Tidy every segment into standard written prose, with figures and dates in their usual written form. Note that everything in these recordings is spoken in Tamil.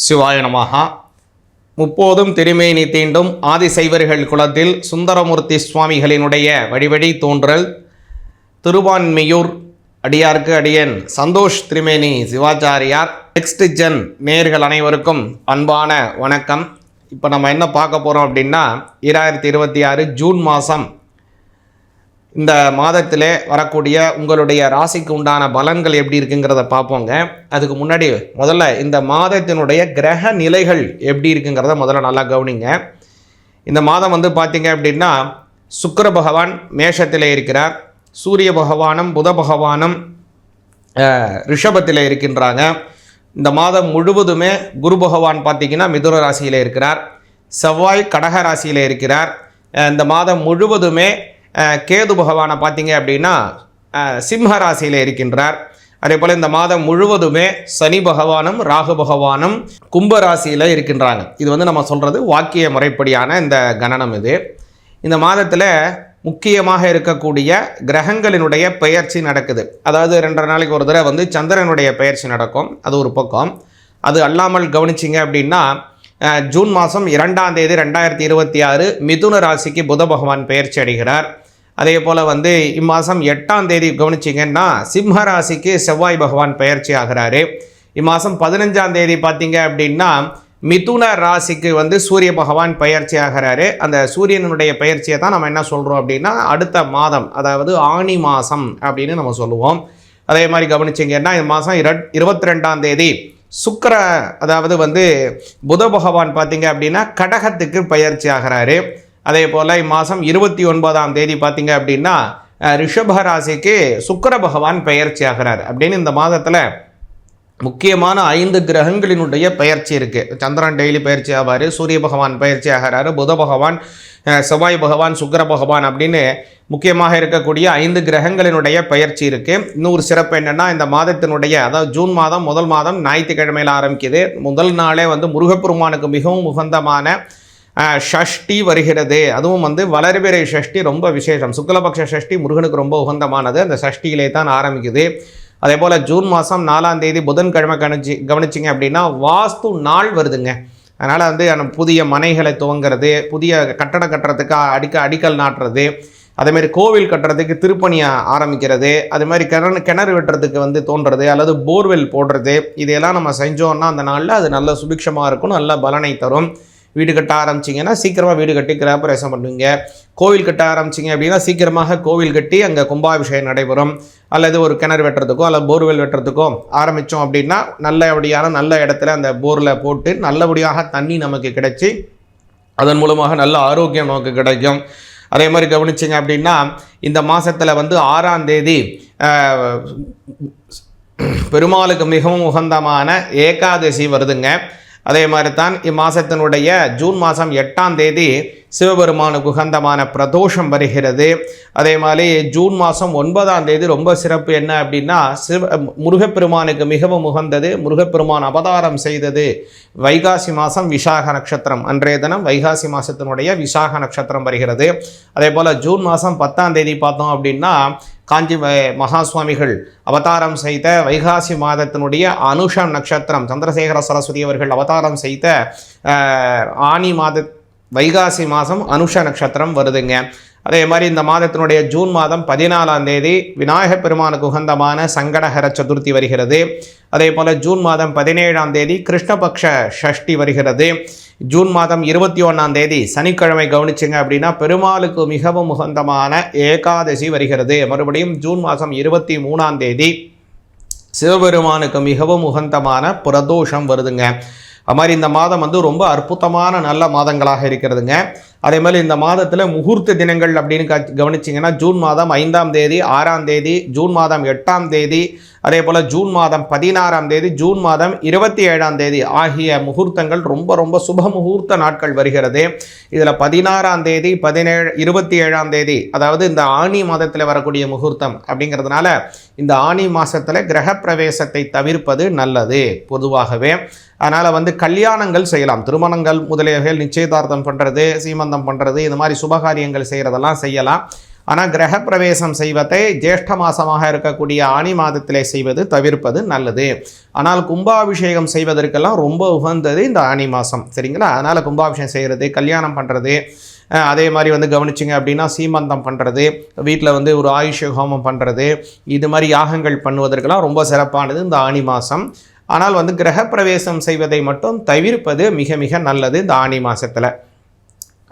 சிவாய நமஹா. முப்போதும் திருமேனி தீண்டும் ஆதிசைவர்கள் குலத்தில் சுந்தரமூர்த்தி சுவாமிகளினுடைய வழிவழி தோன்றல் திருவான்மியூர் அடியார்க்கு அடியன் சந்தோஷ் திருமேனி சிவாச்சாரியார். நெக்ஸ்ட் ஜென் நேர்கள் அனைவருக்கும் அன்பான வணக்கம். இப்போ நம்ம என்ன பார்க்க போகிறோம் அப்படின்னா 2026 ஜூன் மாதம் இந்த மாதத்திலே வரக்கூடிய உங்களுடைய ராசிக்கு உண்டான பலன்கள் எப்படி இருக்குங்கிறத பார்ப்போங்க. அதுக்கு முன்னாடி முதல்ல இந்த மாதத்தினுடைய கிரக நிலைகள் எப்படி இருக்குங்கிறத முதல்ல நல்லா கவனிங்க. இந்த மாதம் பார்த்திங்க அப்படின்னா சுக்கிர பகவான் மேஷத்தில் இருக்கிறார், சூரிய பகவானும் புத பகவானும் ரிஷபத்தில் இருக்கின்றாங்க. இந்த மாதம் முழுவதுமே குரு பகவான் பார்த்திங்கன்னா மிதுன ராசியில் இருக்கிறார், செவ்வாய் கடக ராசியில் இருக்கிறார். இந்த மாதம் முழுவதுமே கேது பகவானை பார்த்தீங்க அப்படின்னா சிம்ம ராசியில் இருக்கின்றார். அதே போல் இந்த மாதம் முழுவதுமே சனி பகவானும் ராகு பகவானும் கும்ப ராசியில் இருக்கின்றாங்க. இது நம்ம சொல்கிறது வாக்கிய முறைப்படியான இந்த கணனம். இந்த மாதத்தில் முக்கியமாக இருக்கக்கூடிய கிரகங்களினுடைய பெயர்ச்சி நடக்குது. அதாவது 2 நாளைக்கு ஒரு தடவை சந்திரனுடைய பெயர்ச்சி நடக்கும். அது ஒரு பக்கம். அது அல்லாமல் கவனிச்சிங்க அப்படின்னா ஜூன் மாதம் 2ஆம் தேதி 2026 மிதுன ராசிக்கு புத பகவான் பெயர்ச்சி அடைகிறார். அதே போல் இம்மாதம் 8ஆம் தேதி கவனிச்சிங்கன்னா சிம்ம ராசிக்கு செவ்வாய் பகவான் பெயர்ச்சி ஆகிறாரு. இம்மாதம் 15ஆம் தேதி பார்த்தீங்க அப்படின்னா மிதுன ராசிக்கு சூரிய பகவான் பயிற்சி ஆகிறாரு. அந்த சூரியனுடைய பயிற்சியை தான் நம்ம என்ன சொல்கிறோம் அப்படின்னா அடுத்த மாதம், அதாவது ஆனி மாதம் அப்படின்னு நம்ம சொல்லுவோம். அதே மாதிரி கவனிச்சிங்கன்னா இந்த மாதம் 22ஆம் தேதி சுக்கிர, அதாவது புத பகவான் பார்த்தீங்க அப்படின்னா கடகத்துக்கு பயிற்சி ஆகிறாரு. அதே போல் இம்மாதம் 29ஆம் தேதி பார்த்தீங்க அப்படின்னா ரிஷப ராசிக்கு சுக்கிர பகவான் பயிற்சி ஆகிறார். அப்படின்னு இந்த மாதத்தில் முக்கியமான 5 கிரகங்களினுடைய பயிற்சி இருக்குது. சந்திரன் டெய்லி பயிற்சி ஆவார், சூரிய பகவான் பயிற்சி ஆகிறாரு, புத பகவான், செவ்வாய் பகவான், சுக்கிர பகவான் அப்படின்னு முக்கியமாக இருக்கக்கூடிய 5 கிரகங்களினுடைய பயிற்சி இருக்குது. இன்னொரு சிறப்பு என்னென்னா இந்த மாதத்தினுடைய, அதாவது ஜூன் மாதம் முதல் மாதம் ஞாயிற்றுக்கிழமையில் ஆரம்பிக்குது. முதல் நாளே முருகப்பெருமானுக்கு மிகவும் உகந்தமான ஷஷ்டி வருகிறது. அதுவும் வளர்பிறை ஷஷ்டி ரொம்ப விசேஷம். சுக்லபக்ஷ ஷஷ்டி முருகனுக்கு ரொம்ப உகந்தமானது. அந்த ஷஷ்டியிலே தான் ஆரம்பிக்குது. அதே போல் ஜூன் மாதம் 4ஆம் தேதி புதன்கிழமை கவனிச்சிங்க அப்படின்னா வாஸ்து நாள் வருதுங்க. அதனால் புதிய மனைகளை துவங்கிறது, புதிய கட்டடம் கட்டுறதுக்கு அடிக்கல் நாட்டுறது, அதேமாதிரி கோவில் கட்டுறதுக்கு திருப்பணியை ஆரம்பிக்கிறது, அதுமாதிரி கிணறு வெட்டுறதுக்கு தோன்றது அல்லது போர்வெல் போடுறது, இதையெல்லாம் நம்ம செஞ்சோன்னா அந்த நாளில் அது நல்ல சுபிக்ஷமாக இருக்கும், நல்ல பலனை தரும். வீடு கட்ட ஆரம்பிச்சிங்கன்னா சீக்கிரமாக வீடு கட்டி கிரகப்பிரவேசம் பண்ணுவீங்க. கோவில் கட்ட ஆரம்பிச்சிங்க அப்படின்னா சீக்கிரமாக கோவில் கட்டி அங்கே கும்பாபிஷேகம் நடைபெறும். அல்லது ஒரு கிணறு வெட்டுறதுக்கோ அல்லது போர்வெல் வெட்டுறதுக்கோ ஆரம்பித்தோம் அப்படின்னா நல்லபடியான நல்ல இடத்துல அந்த போரில் போட்டு நல்லபடியாக தண்ணி நமக்கு கிடைச்சி அதன் மூலமாக நல்ல ஆரோக்கியம் நமக்கு கிடைக்கும். அதே மாதிரி கவனிச்சிங்க அப்படின்னா இந்த மாதத்தில் 6ஆம் தேதி பெருமாளுக்கு மிகவும் உகந்தமான ஏகாதசி வருதுங்க. அதே மாதிரி தான் இம்மாதத்தினுடைய ஜூன் மாதம் 8ஆம் தேதி சிவபெருமானுக்கு உகந்தமான பிரதோஷம் வருகிறது. அதே மாதிரி ஜூன் மாதம் 9ஆம் தேதி ரொம்ப சிறப்பு என்ன அப்படின்னா முருகப்பெருமானுக்கு மிகவும் உகந்தது. முருகப்பெருமான் அவதாரம் செய்தது வைகாசி மாதம் விசாக நட்சத்திரம். அன்றைய தினம் வைகாசி மாதத்தினுடைய விசாக நட்சத்திரம் வருகிறது. அதே போல் ஜூன் மாதம் 10ஆம் தேதி பார்த்தோம் அப்படின்னா காஞ்சி மகா சுவாமிகள் அவதாரம் செய்த வைகாசி மாதத்தினுடைய அனுஷம் நட்சத்திரம், சந்திரசேகர சரஸ்வதி அவர்கள் அவதாரம் செய்த ஆனி மாத வைகாசி மாதம் அனுஷ நட்சத்திரம் வருதுங்க. அதே மாதிரி இந்த மாதத்தினுடைய ஜூன் மாதம் 14ஆம் தேதி விநாயகப் பெருமானுக்கு உகந்தமான சங்கடஹர சதுர்த்தி வருகிறது. அதே போல் ஜூன் மாதம் 17ஆம் தேதி கிருஷ்ணபக்ஷ ஷஷ்டி வருகிறது. ஜூன் மாதம் 21ஆம் தேதி சனிக்கிழமை கவனிச்சிங்க அப்படின்னா பெருமாளுக்கு மிகவும் உகந்தமான ஏகாதசி வருகிறது. மறுபடியும் ஜூன் மாதம் 23ஆம் தேதி சிவபெருமானுக்கு மிகவும் உகந்தமான பிரதோஷம் வருதுங்க. அது மாதிரி இந்த மாதம் ரொம்ப அற்புதமான நல்ல மாதங்களாக இருக்கிறதுங்க. அதே மாதிரி இந்த மாதத்தில் முகூர்த்த தினங்கள் அப்படின்னு கவனிச்சிங்கன்னா ஜூன் மாதம் 5ஆம் தேதி, 6ஆம் தேதி, ஜூன் மாதம் 8ஆம் தேதி, அதே போல் ஜூன் மாதம் 16ஆம் தேதி, ஜூன் மாதம் 27ஆம் தேதி ஆகிய முகூர்த்தங்கள் ரொம்ப ரொம்ப சுப முகூர்த்த நாட்கள் வருகிறது. இதில் 16ஆம் தேதி, 17, 27ஆம் தேதி, அதாவது இந்த ஆனி மாதத்தில் வரக்கூடிய முகூர்த்தம் அப்படிங்கிறதுனால இந்த ஆனி மாதத்தில் கிரகப்பிரவேசத்தை தவிர்ப்பது நல்லது பொதுவாகவே. அதனால் கல்யாணங்கள் செய்யலாம், திருமணங்கள் முதலியவைகள், நிச்சயதார்த்தம் பண்ணுறது, சீமந்தம் பண்ணுறது, இந்த மாதிரி சுபகாரியங்கள் செய்கிறதெல்லாம் செய்யலாம். ஆனால் கிரகப்பிரவேசம் செய்வதை ஜேஷ்ட மாதமாக இருக்கக்கூடிய ஆனி மாதத்திலே செய்வது தவிர்ப்பது நல்லது. ஆனால் கும்பாபிஷேகம் செய்வதற்கெல்லாம் ரொம்ப உகந்தது இந்த ஆனி மாதம், சரிங்களா? அதனால் கும்பாபிஷேகம் செய்கிறது, கல்யாணம் பண்ணுறது, அதே மாதிரி வந்து கவனிச்சிங்க அப்படின்னா சீமந்தம் பண்ணுறது, வீட்டில் வந்து ஒரு ஆயுஷ ஹோமம் பண்ணுறது, இது மாதிரி யாகங்கள் பண்ணுவதற்கெல்லாம் ரொம்ப சிறப்பானது இந்த ஆனி மாதம். ஆனால் வந்து கிரகப்பிரவேசம் செய்வதை மட்டும் தவிர்ப்பது மிக மிக நல்லது இந்த ஆனி மாதத்தில்.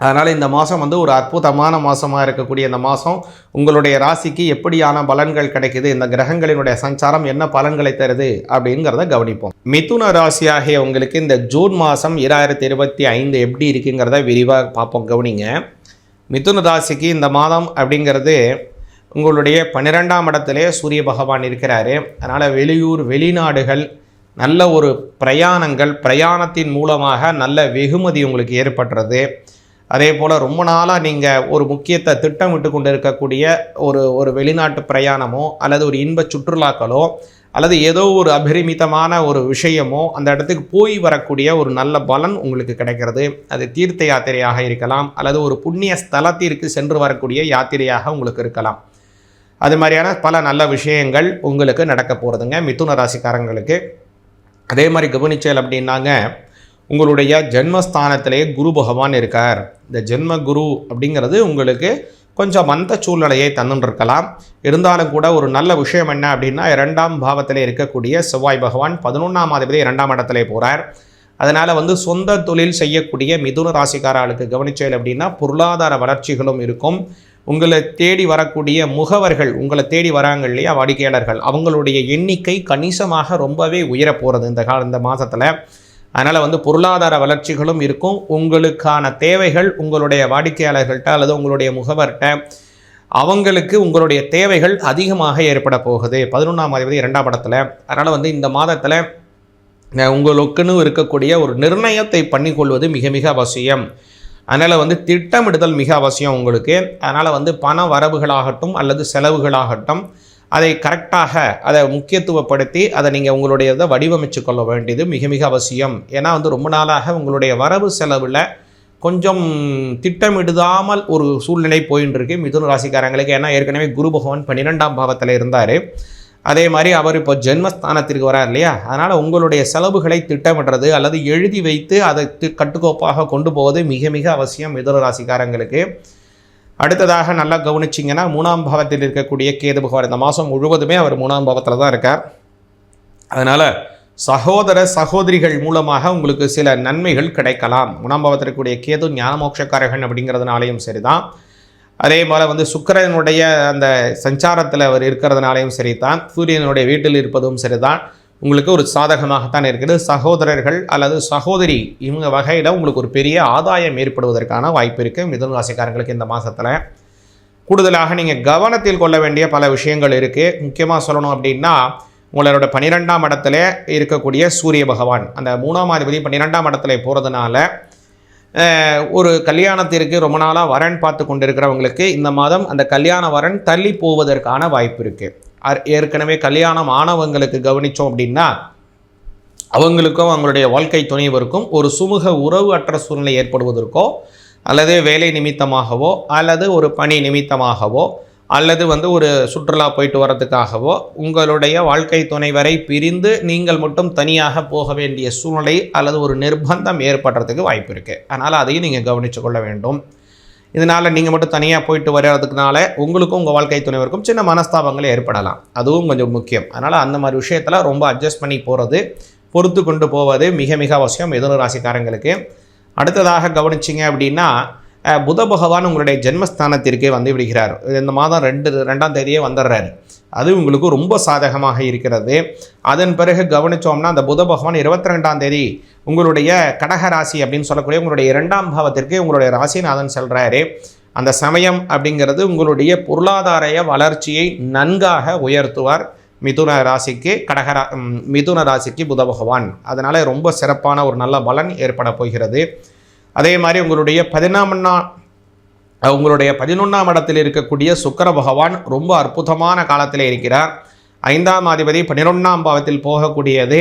அதனால் இந்த மாதம் வந்து ஒரு அற்புதமான மாதமாக இருக்கக்கூடிய இந்த மாதம் உங்களுடைய ராசிக்கு எப்படியான பலன்கள் கிடைக்குது, இந்த கிரகங்களினுடைய சஞ்சாரம் என்ன பலன்களை தருது அப்படிங்கிறத கவனிப்போம். மிதுன ராசியாகிய உங்களுக்கு இந்த ஜூன் மாதம் 2025 எப்படி இருக்குங்கிறத விரிவாக பார்ப்போம், கவனிங்க. மிதுன ராசிக்கு இந்த மாதம் அப்படிங்கிறது உங்களுடைய 12ஆம் இடத்திலே சூரிய பகவான் இருக்கிறாரு. அதனால் வெளியூர் வெளிநாடுகள் நல்ல ஒரு பிரயாணங்கள், பிரயாணத்தின் மூலமாக நல்ல வெகுமதி உங்களுக்கு ஏற்படுறது. அதே போல் ரொம்ப நாளாக நீங்கள் ஒரு முக்கியத்தை திட்டமிட்டு கொண்டு இருக்கக்கூடிய ஒரு வெளிநாட்டு பிரயாணமோ அல்லது ஒரு இன்ப சுற்றுலாக்களோ அல்லது ஏதோ ஒரு அபரிமிதமான ஒரு விஷயமோ அந்த இடத்துக்கு போய் வரக்கூடிய ஒரு நல்ல பலன் உங்களுக்கு கிடைக்கிறது. அது தீர்த்த யாத்திரையாக இருக்கலாம் அல்லது ஒரு புண்ணிய ஸ்தலத்திற்கு சென்று வரக்கூடிய யாத்திரையாக உங்களுக்கு இருக்கலாம். அது மாதிரியான பல நல்ல விஷயங்கள் உங்களுக்கு நடக்க போகிறதுங்க மிதுன ராசிக்காரங்களுக்கு. அதே மாதிரி கவனிச்சல் அப்படின்னாங்க, உங்களுடைய ஜென்மஸ்தானத்திலே குரு பகவான் இருக்கார். இந்த ஜென்ம குரு அப்படிங்கிறது உங்களுக்கு கொஞ்சம் மந்த சூழ்நிலையை தந்துருக்கலாம். இருந்தாலும் கூட ஒரு நல்ல விஷயம் என்ன அப்படின்னா, 2ஆம் பாவத்தில் இருக்கக்கூடிய செவ்வாய் பகவான் 11ஆம் அதிபதி 2ஆம் இடத்துல போகிறார். அதனால் வந்து சொந்த தொழில் செய்யக்கூடிய மிதுன ராசிக்காரர்களுக்கு கவனிச்சல் அப்படின்னா பொருளாதார வளர்ச்சிகளும் இருக்கும். உங்களை தேடி வரக்கூடிய முகவர்கள், உங்களை தேடி வராங்க இல்லையா வாடிக்கையாளர்கள், அவங்களுடைய எண்ணிக்கை கணிசமாக ரொம்பவே உயரப்போகிறது இந்த மாதத்தில். அதனால் வந்து பொருளாதார வளர்ச்சிகளும் இருக்கும். உங்களுக்கான தேவைகள் உங்களுடைய வாடிக்கையாளர்கள்ட்ட அல்லது உங்களுடைய முகவர்கிட்ட அவங்களுக்கு உங்களுடைய தேவைகள் அதிகமாக ஏற்பட போகுது 11ஆம் அதிபதி 2ஆம் இடத்துல. அதனால் வந்து இந்த மாதத்தில் உங்களுக்குன்னு இருக்கக்கூடிய ஒரு நிர்ணயத்தை பண்ணிக்கொள்வது மிக மிக அவசியம். அதனால் வந்து திட்டமிடுதல் மிக அவசியம் உங்களுக்கு. அதனால் வந்து பண வரவுகளாகட்டும் அல்லது செலவுகளாகட்டும் அதை கரெக்டாக அதை முக்கியத்துவப்படுத்தி அதை நீங்கள் உங்களுடைய இதை வடிவமைச்சு கொள்ள வேண்டியது மிக மிக அவசியம். ஏன்னா வந்து ரொம்ப நாளாக உங்களுடைய வரவு செலவில் கொஞ்சம் திட்டமிடாமல் ஒரு சூழ்நிலை போயின்னு இருக்கு மிதுன ராசிக்காரங்களுக்கு. ஏன்னா ஏற்கனவே குரு பகவான் 12ஆம் பாவத்தில் இருந்தார். அதே மாதிரி அவர் இப்போ ஜென்மஸ்தானத்திற்கு வரார் இல்லையா? அதனால் உங்களுடைய செலவுகளை திட்டமிடுறது அல்லது எழுதி வைத்து அதை கட்டுக்கோப்பாக கொண்டு போவது மிக மிக அவசியம் மிதுன ராசிக்காரங்களுக்கு. அடுத்ததாக நல்லா கவனிச்சிங்கன்னா 3ஆம் பாவத்தில் இருக்கக்கூடிய கேது பகவான் இந்த மாதம் முழுவதுமே அவர் 3ஆம் பாவத்தில் தான் இருக்கார். அதனால் சகோதர சகோதரிகள் மூலமாக உங்களுக்கு சில நன்மைகள் கிடைக்கலாம். 3ஆம் பாவத்தில் இருக்கக்கூடிய கேது ஞானமோட்சக்காரகன் அப்படிங்கிறதுனாலையும் சரிதான். அதே போல் வந்து சுக்கிரனுடைய அந்த சஞ்சாரத்தில் அவர் இருக்கிறதுனாலையும் சரிதான், சூரியனுடைய வீட்டில் இருப்பதும் சரிதான், உங்களுக்கு ஒரு சாதகமாகத்தான் இருக்குது. சகோதரர்கள் அல்லது சகோதரி இவங்க வகையில் உங்களுக்கு ஒரு பெரிய ஆதாயம் ஏற்படுவதற்கான வாய்ப்பு இருக்குது மிதுன ராசிக்காரங்களுக்கு இந்த மாதத்தில். கூடுதலாக நீங்கள் கவனத்தில் கொள்ள வேண்டிய பல விஷயங்கள் இருக்குது. முக்கியமாக சொல்லணும் அப்படின்னா, உங்களோட 12ஆம் இடத்துல இருக்கக்கூடிய சூரிய பகவான் அந்த 3ஆம் அதிபதி 12ஆம் இடத்துல போகிறதுனால ஒரு கல்யாணத்திற்கு ரொம்ப நாளாக வரன் பார்த்து கொண்டிருக்கிறவங்களுக்கு இந்த மாதம் அந்த கல்யாண வரன் தள்ளி போவதற்கான வாய்ப்பு இருக்குது. ஏற்கனவே கல்யாணம் ஆனவங்களுக்கு கவனித்தோம் அப்படின்னா அவங்களுக்கும் அவங்களுடைய வாழ்க்கை துணைவருக்கும் ஒரு சுமூக உறவு அற்ற சூழ்நிலை ஏற்படுவதற்கோ அல்லது வேலை நிமித்தமாகவோ அல்லது ஒரு பணி நிமித்தமாகவோ அல்லது வந்து ஒரு சுற்றுலா போயிட்டு வரதுக்காகவோ உங்களுடைய வாழ்க்கை துணைவரை பிரிந்து நீங்கள் மட்டும் தனியாக போக வேண்டிய சூழ்நிலை அல்லது ஒரு நிர்பந்தம் ஏற்படுறதுக்கு வாய்ப்பு இருக்குது. அதனால் அதையும் நீங்கள் கவனித்து கொள்ள வேண்டும். இதனால் நீங்கள் மட்டும் தனியாக போயிட்டு வர்றதுக்குனால உங்களுக்கும் உங்கள் வாழ்க்கை துணைவருக்கும் சின்ன மனஸ்தாபங்கள் ஏற்படலாம். அதுவும் கொஞ்சம் முக்கியம். அதனால் அந்த மாதிரி விஷயத்தில் ரொம்ப அட்ஜஸ்ட் பண்ணி போகிறது, பொறுத்து கொண்டு போவது மிக மிக அவசியம் மிதுன ராசிக்காரங்களுக்கு. அடுத்ததாக கவனிச்சிங்க அப்படின்னா, புத பகவான் உங்களுடைய ஜென்மஸ்தானத்திற்கே வந்து விடுகிறார். இந்த மாதம் 2ஆம் தேதியே வந்துடுறாரு. அது உங்களுக்கு ரொம்ப சாதகமாக இருக்கிறது. அதன் பிறகு கவனித்தோம்னா அந்த புத பகவான் 22ஆம் தேதி உங்களுடைய கடக ராசி அப்படின்னு சொல்லக்கூடிய உங்களுடைய 2ஆம் பாவத்திற்கு உங்களுடைய ராசிநாதன் செல்கிறாரு. அந்த சமயம் அப்படிங்கிறது உங்களுடைய பொருளாதார வளர்ச்சியை நன்காக உயர்த்துவார் மிதுன ராசிக்கு மிதுன ராசிக்கு புத பகவான். அதனால் ரொம்ப சிறப்பான ஒரு நல்ல பலன் ஏற்பட போகிறது. அதே மாதிரி உங்களுடைய 11ஆம் இடத்தில் இருக்கக்கூடிய சுக்கிர பகவான் ரொம்ப அற்புதமான காலத்தில் இருக்கிறார். 5ஆம் அதிபதி 11ஆம் பாவத்தில் போகக்கூடியது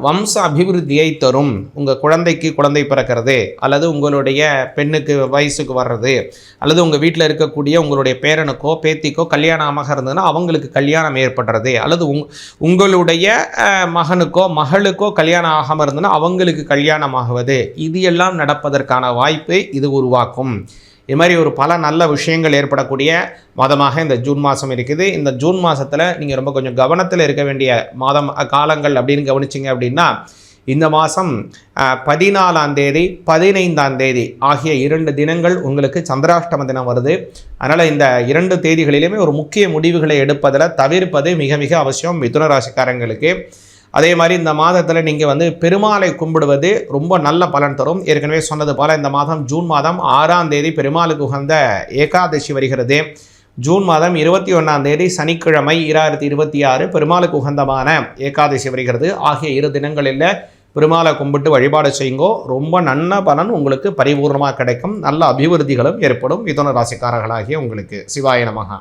வம்ச அபிவிருத்தியை தரும். உங்கள் குழந்தைக்கு குழந்தை பிறக்கிறது, அல்லது உங்களுடைய பெண்ணுக்கு வயசுக்கு வர்றது, அல்லது உங்கள் வீட்டில் இருக்கக்கூடிய உங்களுடைய பேரனுக்கோ பேத்திக்கோ கல்யாணமாக இருந்ததுன்னா அவங்களுக்கு கல்யாணம் ஏற்படுறது, அல்லது உங்களுடைய மகனுக்கோ மகளுக்கோ கல்யாணம் ஆகாமல் இருந்ததுன்னா அவங்களுக்கு கல்யாணம் ஆகுவது, இது எல்லாம் நடப்பதற்கான வாய்ப்பு இது உருவாக்கும். இது மாதிரி ஒரு பல நல்ல விஷயங்கள் ஏற்படக்கூடிய மாதமாக இந்த ஜூன் மாதம் இருக்குது. இந்த ஜூன் மாதத்தில் நீங்கள் ரொம்ப கொஞ்சம் கவனத்தில் இருக்க வேண்டிய மாதம் காலங்கள் அப்படின்னு கவனிச்சிங்க அப்படின்னா, இந்த மாதம் 14ஆம் தேதி 15ஆம் தேதி ஆகிய 2 தினங்கள் உங்களுக்கு சந்திராஷ்டம தினம் வருது. அதனால் இந்த 2 தேதிகளிலுமே ஒரு முக்கிய முடிவுகளை எடுப்பதில் தவிர்ப்பது மிக மிக அவசியம் மிதுன ராசிக்காரங்களுக்கு. அதே மாதிரி இந்த மாதத்தில் நீங்கள் பெருமாளை கும்பிடுவது ரொம்ப நல்ல பலன் தரும். ஏற்கனவே சொன்னது போல் இந்த மாதம் ஜூன் மாதம் 6ஆம் தேதி பெருமாளுக்கு உகந்த ஏகாதசி வருகிறது. ஜூன் மாதம் 21ஆம் தேதி சனிக்கிழமை 2026 பெருமாளுக்கு உகந்தமான ஏகாதசி வருகிறது. ஆகிய 2 தினங்களில் பெருமாளை கும்பிட்டு வழிபாடு செய்யுங்கோ. ரொம்ப நல்ல பலன் உங்களுக்கு பரிபூர்ணமாக கிடைக்கும். நல்ல அபிவிருத்திகளும் ஏற்படும் மிதுன ராசிக்காரர்களாகிய உங்களுக்கு. சிவாய நமஹ.